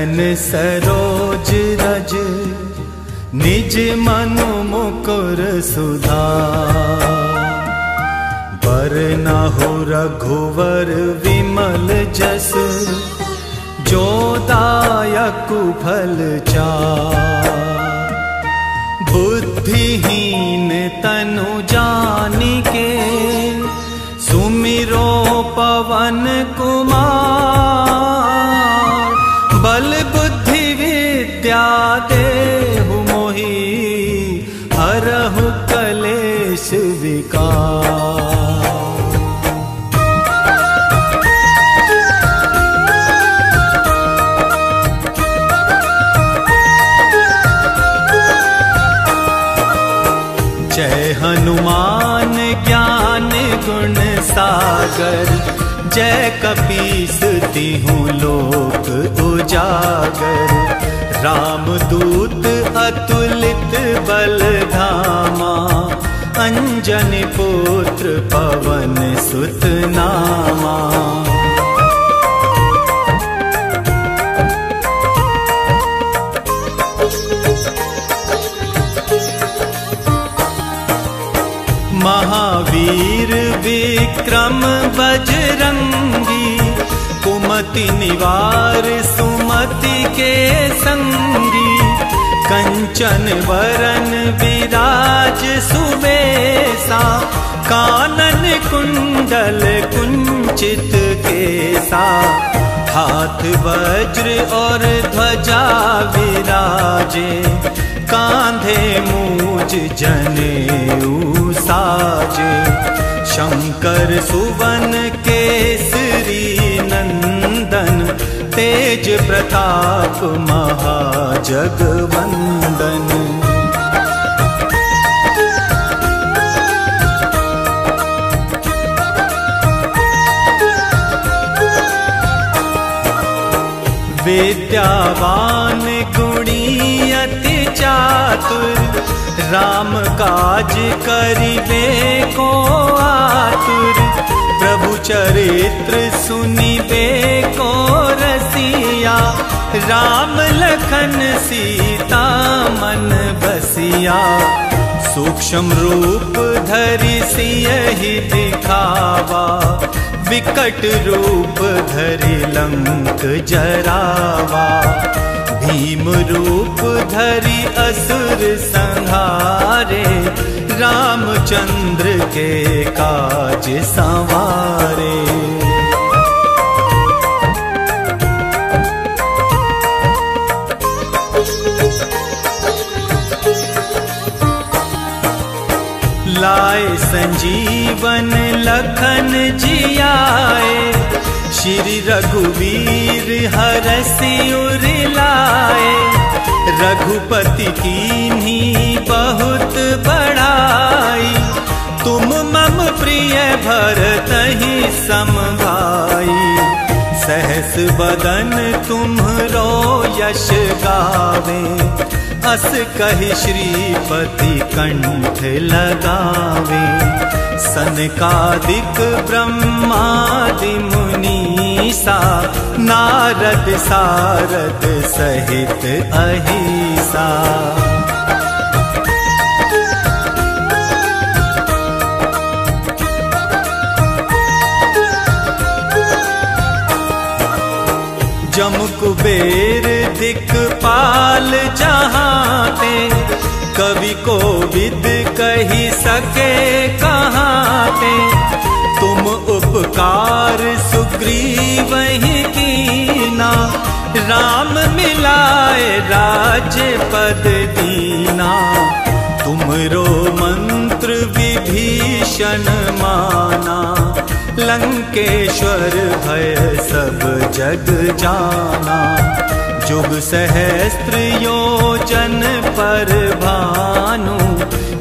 चरण सरोज रज, निज मनु मुकुर सुधार। बरनहु रघुवर विमल जस, जो दायकु फल चार। बुद्धिहीन तनु जानिके, सुमिरो पवन कुमार। बल बुद्धि विद्या देहु मोहि, हरहु कलेश विकार। जय हनुमान ज्ञान गुण सागर, जय कपीस तिहु लोक उजागर। रामदूत अतुलित बल धामा, अंजनी पुत्र पवन सुत नामा। महावीर विक्रम बजरंगी, कुमति निवार सुमति के संगी। कंचन वरन विराज सुबेसा, कानन कुंडल कुंचित केसा। हाथ वज्र और ध्वजा विराजे, कांधे मूज जनेऊ साजे। शंकर सुवन केसरी नंदन, तेज प्रताप महाजगवंदन। विद्यावान गुणी अति चातुर, राम काज करिबे को आतुर। प्रभु चरित्र सुनिबे को रसिया, राम लखन सीता मन बसिया। सूक्ष्म रूप धरि सियहि दिखावा, विकट रूप धरि लंक जरावा। भीम रूप धरि असुर संहारे, रामचंद्र के काज संवारे। लाए संजीवन लखन जियाए, श्री रघुवीर हरषि उर लाए। रघुपति कीन्ही बहुत बड़ाई, तुम मम प्रिय भरतहि सम भाई। सहस बदन तुम्हरो यश गावे, अस कहि श्रीपति कंठ लगावे। सनकादिक ब्रह्मादि मुनीसा, नारद सारद सहित अहिसा। जम कुबेर दिक्पाल जहाँते, कवि को विद कही सके कहाँते। तुम उपकार सुग्रीवहि कीना, राम मिलाए राजपद दीना। तुमरो मंत्र विभीषण माना, लंकेश्वर भय सब जग जाना। जुग सहस्त्र योजन पर भानु,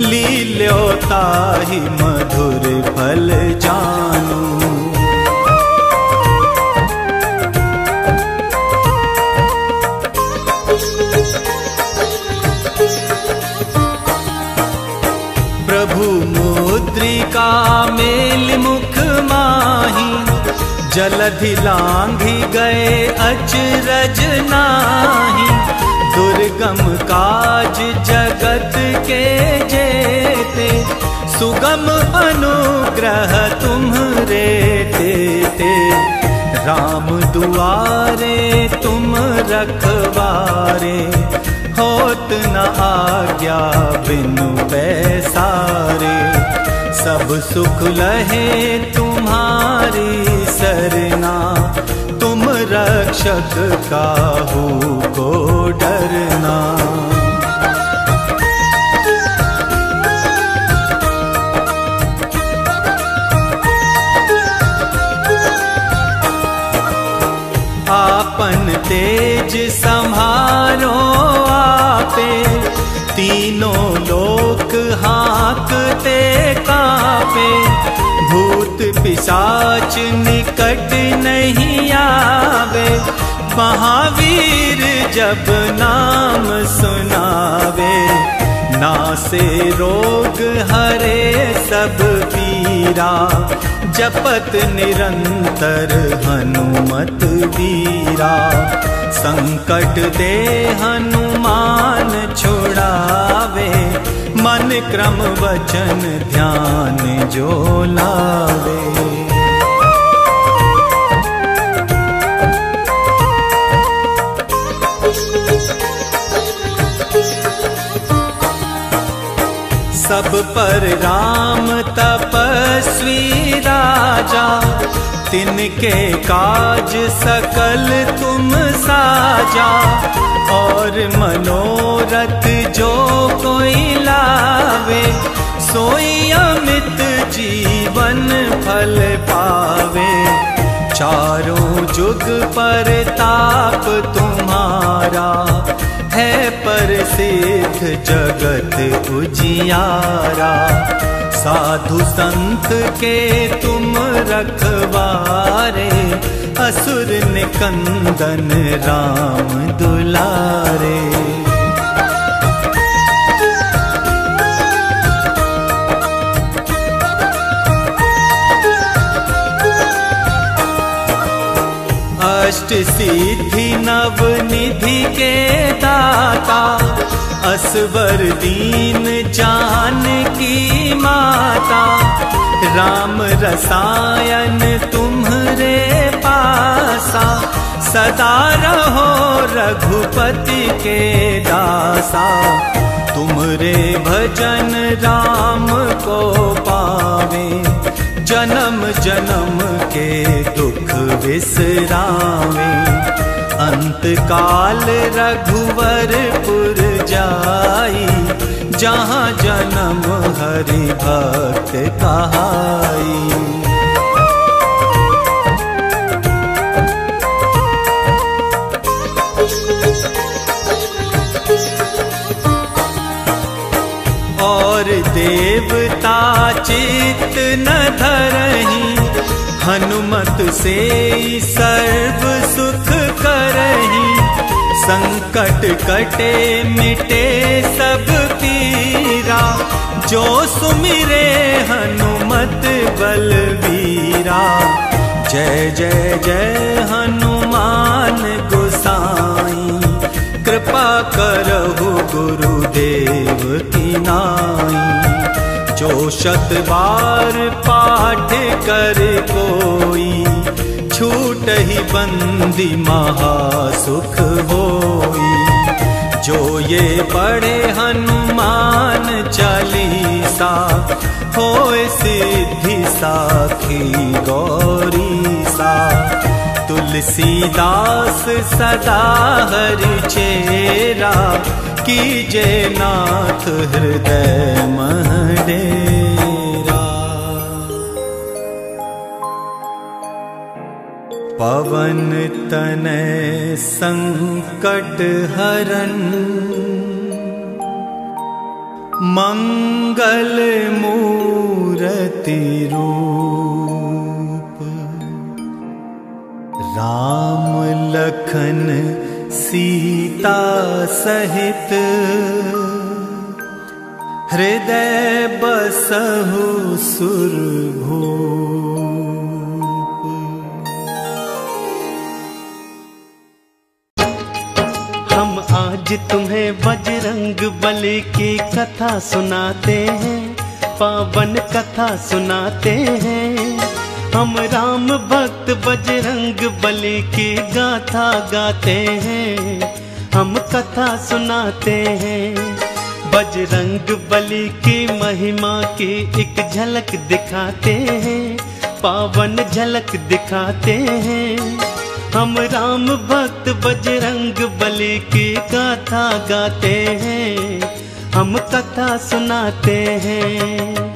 लील्यो ताहि मधुर फल जानू। प्रभु मुद्रिका मेल मुख माही, जलधि लांघि गए अचरज नाही, दुर्गम काज जगत के जेते, सुगम अनुग्रह तुम्हरे तेते। राम दुआरे तुम रखवारे, होत न आज्ञा बिनु पैसारे। सब सुख लहे तुम्हारी सरना, तुम रक्षक काहू को डरना। आपन तेज सम्हारो आपे, तीनों लोक हाँकते कापे। भूत पिशाच निकट नहीं आवे, महावीर जब नाम सुनावे। नासे रोग हरे सब पीरा, जपत निरंतर हनुमत वीरा। संकट दे हनुमान छुड़ावे, मन क्रम वचन ध्यान जो लावे। सब पर राम तपस्वी राजा, तिनके काज सकल तुम साजा। और मनोरथ जो कोई लावे, सोई अमित जीवन फल पावे। चारों जुग पर ताप तुम्हारा, है प्रसिद्ध जगत उजियारा। साधु संत के तुम रखवारे, असुर निकंदन राम दुलारे। अष्ट सिद्धि नव निधि के दाता, असवर दीन जानकी माता। राम रसायन तुम्हरे पासा, सदा रहो रघुपति के दासा। तुमरे भजन राम को पावे, जन्म जन्म के दुख विसरावे। अंत काल रघुवरपुर जाई, जहाँ जन्म हरि भक्त कहाई। और देवता चित्त न धरहीं, हनुमत से सर्व सुख करहीं। संकट कटे मिटे सब पीरा, जो सुमिरे हनुमत बलवीरा। जय जय जय हनुमान गोसाई, कृपा करहु गुरुदेव की नाई। जो शत बार पाठ कर कोई, छूटहि बंदी महासुख होई। जो ये पढ़े हनुमान चालीसा, होए सिद्धि साखी गौरी सा। तुलसीदास सदा हरि चेरा, कीजे नाथ हृदय मह डेरा। पवन तनय संकट हरन, मंगल मूरति रूप। राम लखन सीता सहित, हृदय बसहु सुरभूप। हम आज तुम्हें बजरंग बली की कथा सुनाते हैं, पावन कथा सुनाते हैं। हम राम भक्त बजरंग बली की गाथा गाते हैं, हम कथा सुनाते हैं। बजरंग बली की महिमा की एक झलक दिखाते हैं, पावन झलक दिखाते हैं। हम राम भक्त बजरंग बली की गाथा गाते हैं, हम कथा सुनाते हैं।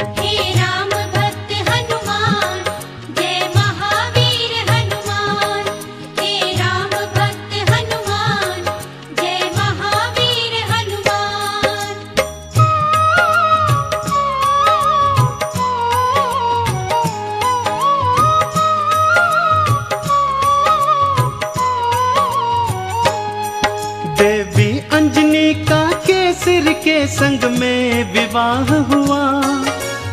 देवी अंजनी का केसर के संग में विवाह हुआ,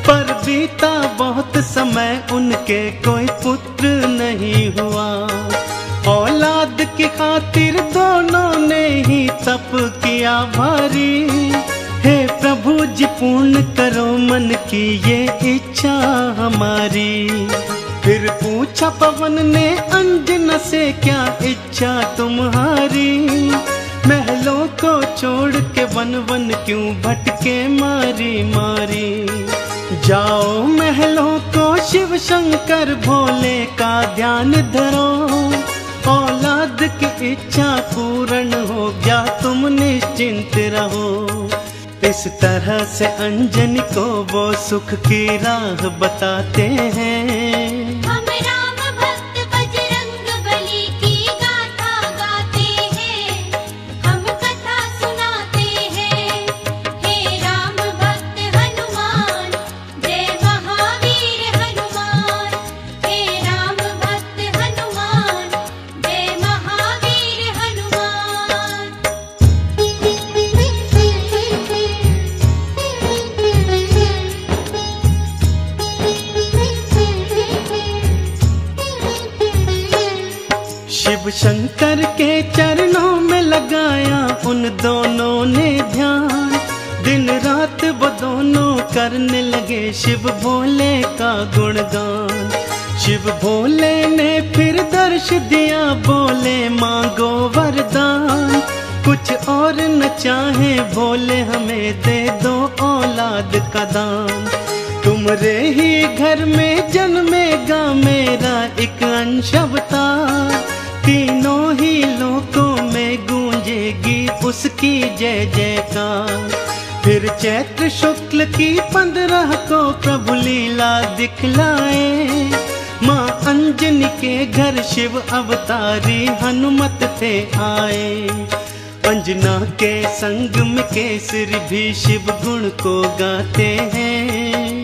पर बीता बहुत समय उनके कोई पुत्र नहीं हुआ। औलाद की खातिर दोनों ने ही तप किया भारी, हे प्रभु जी पूर्ण करो मन की ये इच्छा हमारी। फिर पूछा पवन ने अंजना से क्या इच्छा तुम्हारी, महलों को छोड़ के वन वन क्यों भटके मारी मारी। जाओ महलों को शिव शंकर भोले का ध्यान धरो, औलाद की इच्छा पूर्ण हो गया तुम निश्चिंत रहो। इस तरह से अंजनी को वो सुख की राह बताते हैं। शिव शंकर के चरणों में लगाया उन दोनों ने ध्यान, दिन रात वो दोनों करने लगे शिव भोले का गुणगान। शिव भोले ने फिर दर्श दिया, बोले मांगो वरदान। कुछ और न चाहे भोले हमें दे दो औलाद का दान। तुम्हारे ही घर में जन्मेगा मेरा एक अंश अवतार, तीनों ही लोकों में गूंजेगी उसकी जय जयकार। फिर चैत्र शुक्ल की 15 को प्रभु लीला दिखलाए, माँ अंजनी के घर शिव अवतारी हनुमत थे आए। अंजना के संग में केसरी भी शिव गुण को गाते हैं।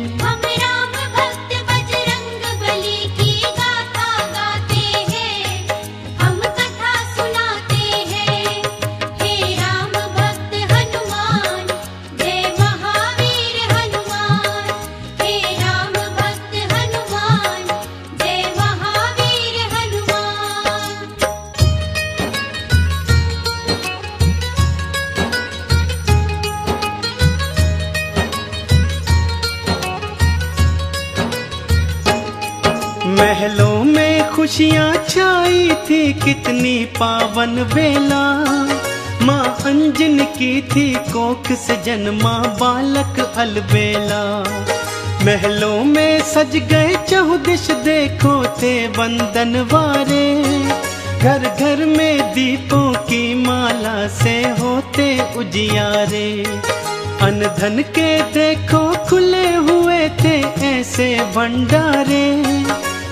महलों में खुशियाँ छाई थी कितनी पावन बेला, माँ अंजनी की थी कोख से जन्मा बालक अलबेला। महलों में सज गए चहुदिश देखो थे बंदन वारे, घर घर में दीपों की माला से होते उजियारे। अन्न धन के देखो खुले हुए थे ऐसे भंडारे,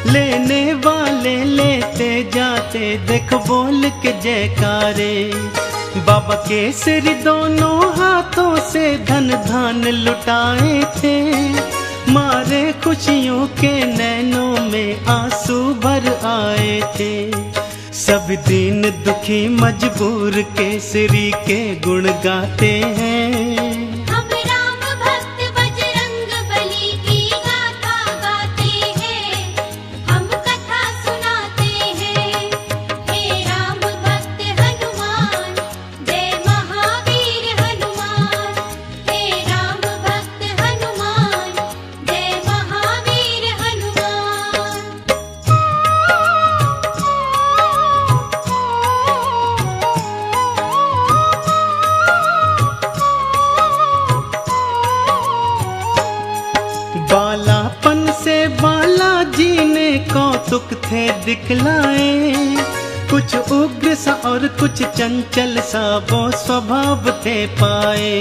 लेने वाले लेते जाते देखो बोल के जयकारे। बाबा केसरी दोनों हाथों से धन धान लुटाए थे, मारे खुशियों के नैनों में आंसू भर आए थे। सब दीन दुखी मजबूर केसरी के गुण गाते हैं। दिखलाए। कुछ उग्र सा और कुछ चंचल सा वो स्वभाव थे पाए।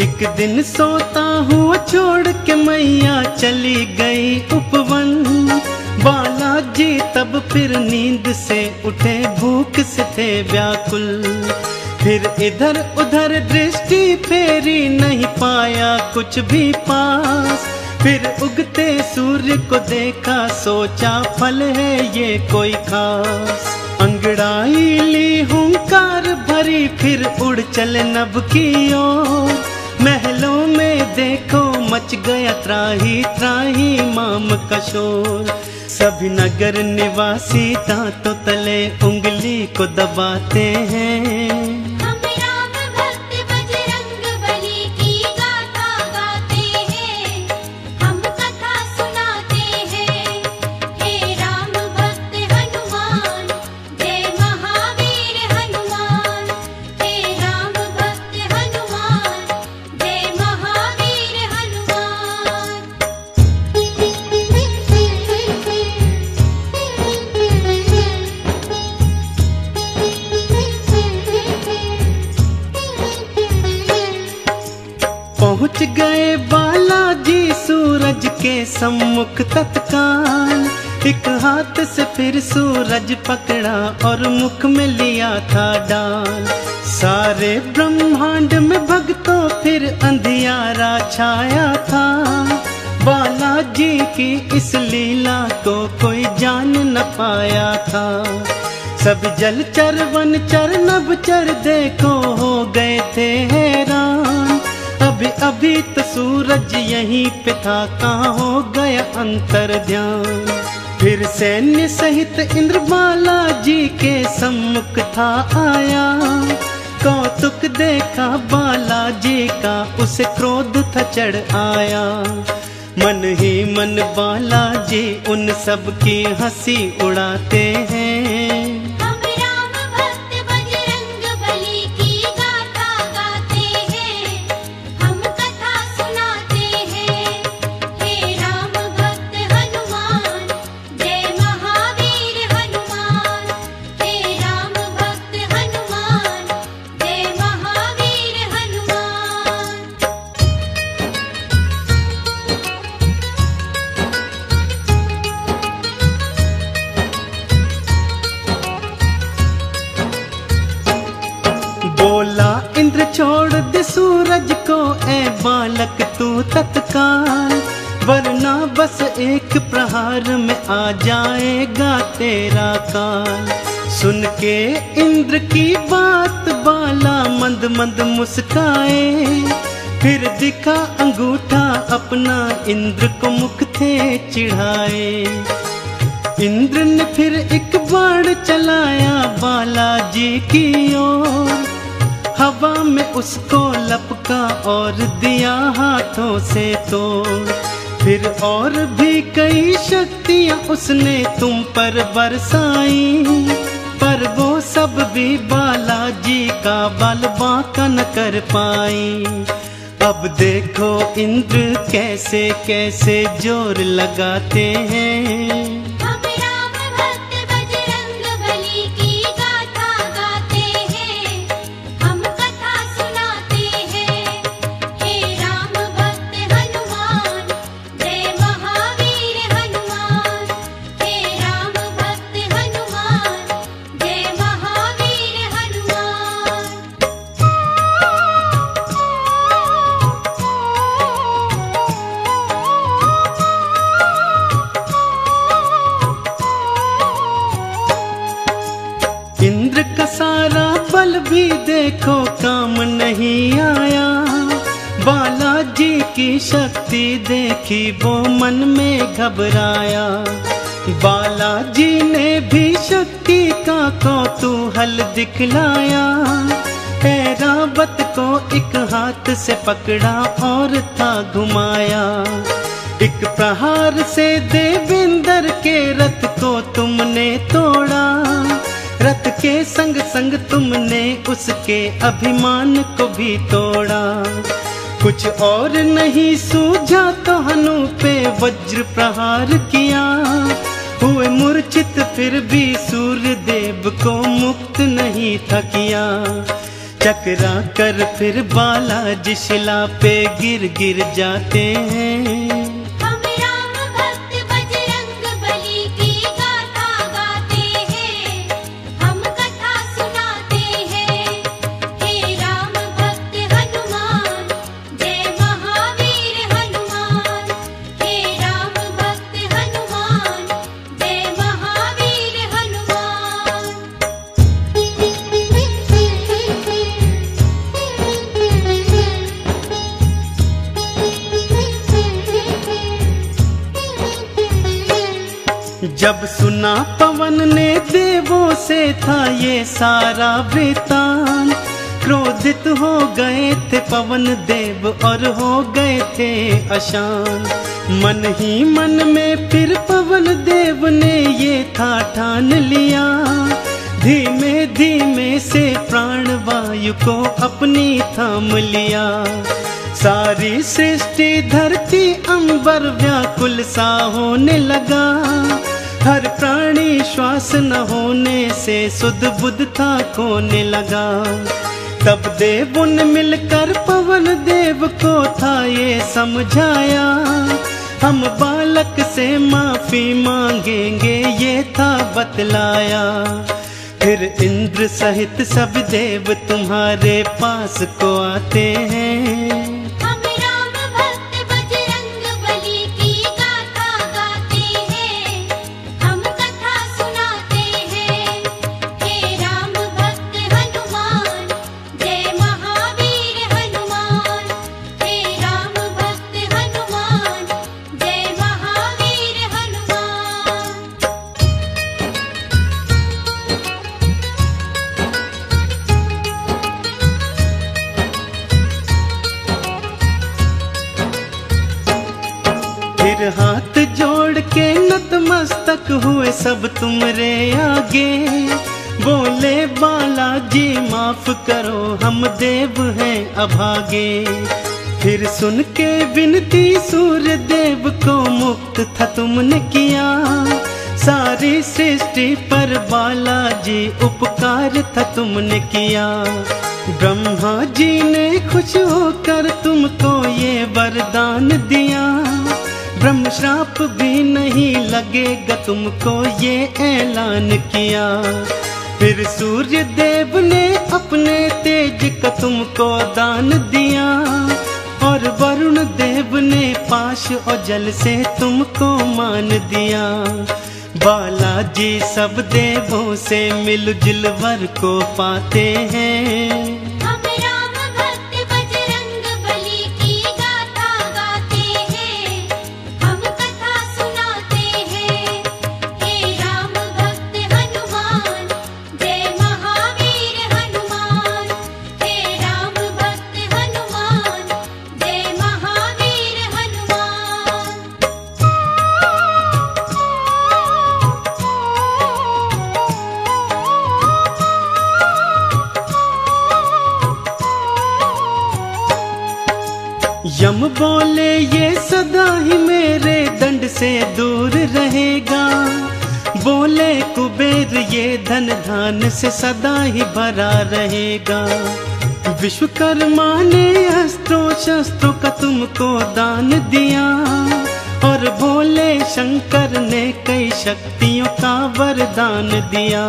एक दिन सोता हुआ छोड़ के मैया चली गई उपवन। बालाजी तब फिर नींद से उठे, भूख से थे व्याकुल। फिर इधर उधर दृष्टि फेरी, नहीं पाया कुछ भी पास। फिर उगते सूर्य को देखा, सोचा फल है ये कोई खास। अंगड़ाई ली हुंकार भरी, फिर उड़ चले नभ की ओर। महलों में देखो मच गया त्राही त्राही माम का शोर। सभी नगर निवासी दांतों तले उंगली को दबाते हैं। पहुँच गए बालाजी सूरज के सम्मुख तत्काल। एक हाथ से फिर सूरज पकड़ा और मुख में लिया था डाल। सारे ब्रह्मांड में भक्तों फिर अंधियारा छाया था। बालाजी की इस लीला को कोई जान न पाया था। सब जलचर वनचर नभचर देखो हो गए थे हैरान। अभी अभी तो सूरज यहीं पे था, कहाँ हो गया अंतर ध्यान। फिर सैन्य सहित इंद्र बालाजी के सम्मुख था आया। कौतुक देखा बालाजी का, उसे क्रोध था चढ़ आया। मन ही मन बालाजी उन सब की हंसी उड़ाते हैं। बोला इंद्र छोड़ दे सूरज को, ए बालक तू तत्काल। वरना बस एक प्रहार में आ जाएगा तेरा काल। सुन के इंद्र की बात बाला मंद मंद मुस्काए। फिर दिखा अंगूठा अपना, इंद्र को मुख थे चिढ़ाए। इंद्र ने फिर एक बाण चलाया बालाजी की ओर। हवा में उसको लपका और दिया हाथों से तोड़। फिर और भी कई शक्तियां उसने तुम पर बरसाई। पर वो सब भी बालाजी का बल बांका न कर पाई। अब देखो इंद्र कैसे कैसे जोर लगाते हैं। इंद्र का सारा बल भी देखो काम नहीं आया। बालाजी की शक्ति देखी वो मन में घबराया। बालाजी ने भी शक्ति का कौतूहल दिखलाया। ऐरावत को एक हाथ से पकड़ा और था घुमाया। एक प्रहार से देवेंद्र के रथ को तुमने तोड़ा। रथ के संग संग तुमने उसके अभिमान को भी तोड़ा। कुछ और नहीं सूझा तो हनु पे वज्र प्रहार किया। हुए मूर्छित फिर भी सूर्य देव को मुक्त नहीं था किया। चकरा कर फिर बालाजी शिला पे गिर गिर जाते हैं। हम राम भक्त बजरंग बली की गाथा गाते हैं, हम कथा सुनाते हैं। हे राम भक्त हनुमान, जय महावीर हनुमान। हे राम भक्त हनुमान, जय महावीर हनुमान। जब सुना पवन ने देवों से था ये सारा वृतांत, क्रोधित हो गए थे पवन देव और हो गए थे अशांत। मन ही मन में फिर पवन देव ने ये था ठान लिया, धीमे धीमे से प्राण वायु को अपनी थाम लिया। सारी सृष्टि धरती अंबर व्याकुल सा होने लगा, हर प्राणी श्वास न होने से सुध बुध था खोने लगा। तब देवों ने मिलकर पवन देव को था ये समझाया, हम बालक से माफी मांगेंगे ये था बतलाया। फिर इंद्र सहित सब देव तुम्हारे पास को आते हैं। हम राम भक्त बजरंग बली की गाथा गाते हैं, हम कथा सुनाते हैं। हे राम भक्त हनुमान, जय महावीर हनुमान। हे राम भक्त हनुमान, जय महावीर हनुमान। फिर हाथ जोड़ के नतमस्तक हुए सब तुमरे आगे, बोले बालाजी माफ करो हम देव हैं अभागे। फिर सुन के विनती सूर्य देव को मुक्त था तुमने किया, सारी सृष्टि पर बालाजी उपकार था तुमने किया। ब्रह्मा जी ने खुश होकर तुमको ये वरदान दिया, ब्रह्म श्राप भी नहीं लगेगा तुमको ये ऐलान किया। फिर सूर्य देव ने अपने तेज का तुमको दान दिया, और वरुण देव ने पाश और जल से तुमको मान दिया। बालाजी सब देवों से मिलजुल वर को पाते हैं। हम राम भक्त बजरंग बली की गाथा गाते हैं, हम कथा सुनाते हैं। हे राम भक्त हनुमान, जय महावीर हनुमान। हे राम भक्त हनुमान, जय महावीर हनुमान। यम बोले ये सदा ही मेरे दंड से दूर रहेगा, बोले कुबेर ये धन धान से सदा ही भरा रहेगा। विश्वकर्मा ने अस्त्रों शस्त्रों का तुमको दान दिया, और भोले शंकर ने कई शक्तियों का वरदान दिया।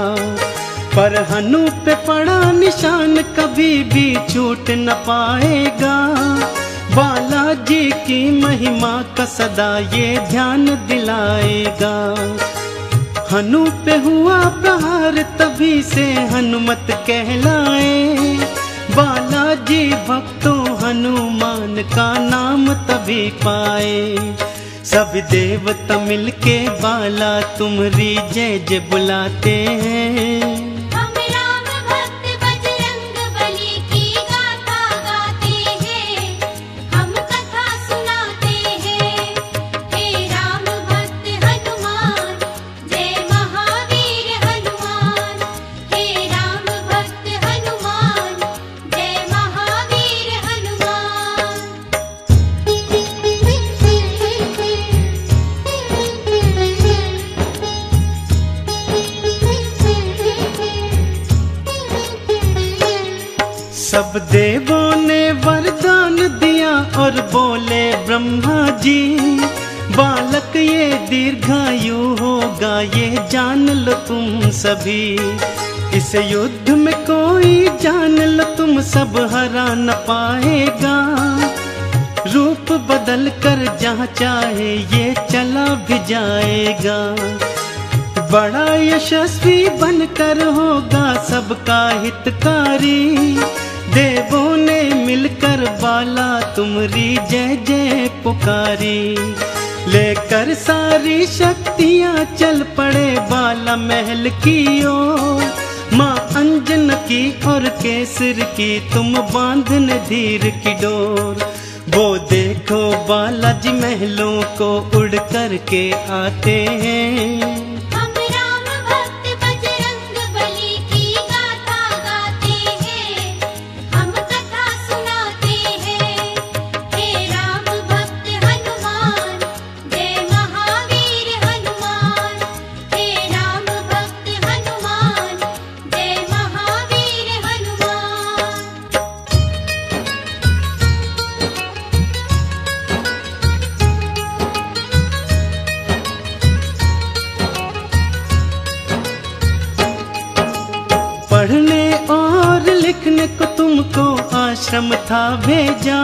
पर हनु पे पड़ा निशान कभी भी छूट न पाएगा, बालाजी की महिमा का सदा ये ध्यान दिलाएगा। हनु पे हुआ प्रहार तभी से हनुमत कहलाए, बालाजी भक्तों हनुमान का नाम तभी पाए। सब देवता मिलके बाला तुम्हारी जय जय बुलाते हैं। हम राम भक्त बजरंग बली की गाथा गाते हैं, हम कथा सुनाते हैं। हे राम भक्त हनुमान, जय महावीर हनुमान। हे राम भक्त हनुमान, जय महावीर हनुमान। सब देवों ने वरदान दिया और बोले ब्रह्मा जी, बालक ये दीर्घायु होगा, ये जान लो तुम सभी। इस युद्ध में कोई जान लो तुम सब हरा न पाएगा। रूप बदल कर जहाँ चाहे ये चला भी जाएगा। बड़ा यशस्वी बनकर होगा सबका हितकारी। देवों ने मिलकर बाला तुमरी जय जय पुकारी। लेकर सारी शक्तियाँ चल पड़े बाला महल की ओर। माँ अंजन की और केसर की तुम बांधने धीर की डोर। वो देखो बालाजी महलों को उड़ कर के आते हैं। हम राम भक्त बजरंग बली की गाथा गाते हैं, हम कथा सुनाते हैं। हे राम भक्त हनुमान, जय महावीर हनुमान। हे राम भक्त हनुमान, जय महावीर हनुमान। पढ़ने और लिखने को तुमको आश्रम था भेजा,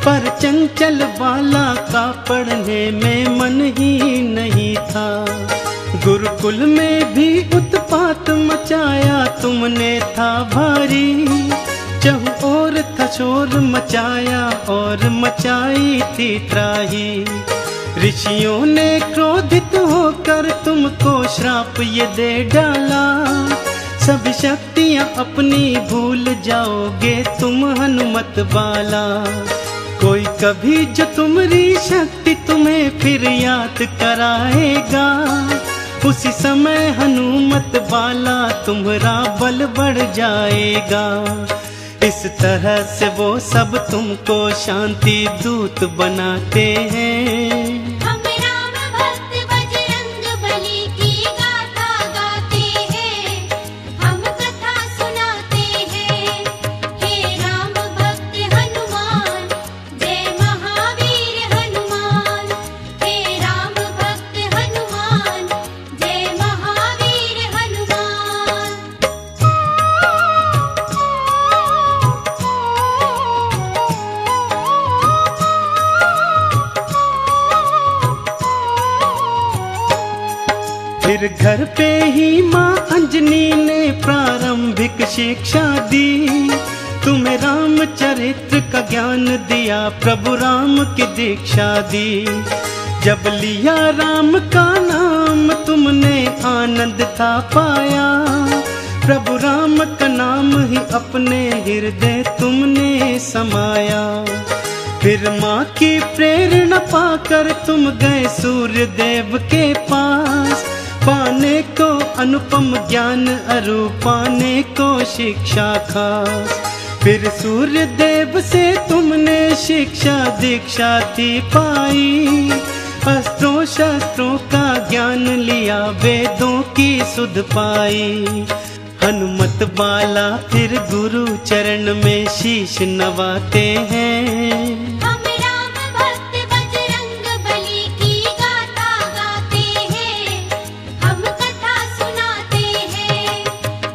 पर चंचल बाला का पढ़ने में मन ही नहीं था। गुरुकुल में भी उत्पात मचाया तुमने था भारी। चहु ओर था शोर मचाया और मचाई थी त्राही। ऋषियों ने क्रोधित होकर तुमको श्राप ये दे डाला। सभी शक्तियाँ अपनी भूल जाओगे तुम हनुमत बाला। कोई कभी जो तुम्हारी शक्ति तुम्हें फिर याद कराएगा। उसी समय हनुमत बाला तुम्हारा बल बढ़ जाएगा। इस तरह से वो सब तुमको शांति दूत बनाते हैं। हम राम भक्त बजरंग बली की गाथा गाते हैं, हम कथा सुनाते हैं। हे राम भक्त हनुमान, जय महावीर हनुमान। हे राम भक्त हनुमान, जय महावीर हनुमान। फिर घर पे ही माँ अंजनी ने प्रारंभिक शिक्षा दी। तुम्हें रामचरित्र का ज्ञान दिया, प्रभु राम की दीक्षा दी। जब लिया राम का नाम तुमने आनंद था पाया। प्रभु राम का नाम ही अपने हृदय तुमने समाया। फिर माँ की प्रेरणा पाकर तुम गए सूर्य देव के पास। पाने को अनुपम ज्ञान अरु पाने को शिक्षा खास। फिर सूर्य देव से तुमने शिक्षा दीक्षा थी पाई। अस्त्रों शस्त्रों का ज्ञान लिया, वेदों की सुध पाई। हनुमत बाला फिर गुरु चरण में शीश नवाते हैं। हम राम भक्त बजरंग बली की गाथा गाते हैं, हम कथा सुनाते हैं।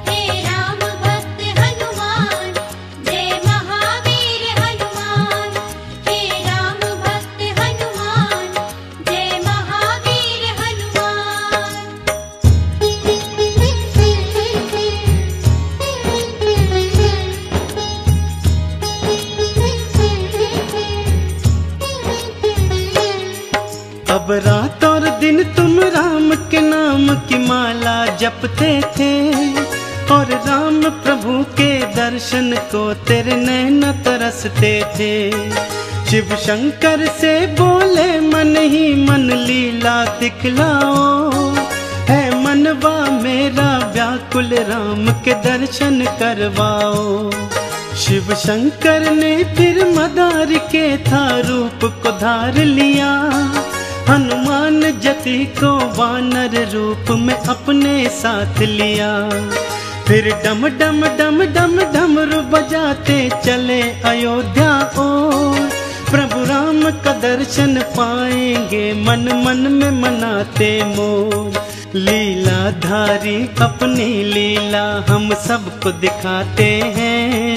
हे राम भक्त हनुमान, जय महावीर हनुमान। हे राम भक्त हनुमान, जय महावीर हनुमान। अब रात और दिन तुम राम के नाम की माला जपते थे। और राम प्रभु के दर्शन को तेरे नैन तरसते थे। शिव शंकर से बोले मन ही मन लीला दिखलाओ। है मनवा मेरा व्याकुल राम के दर्शन करवाओ। शिव शंकर ने फिर मदार के था रूप को धार लिया। हनुमान जति को वानर रूप में अपने साथ लिया। फिर डम डम डम डम डमरू बजाते चले अयोध्या ओर। प्रभु राम का दर्शन पाएंगे, मन मन में मनाते मोर। लीलाधारी अपनी लीला हम सबको दिखाते हैं,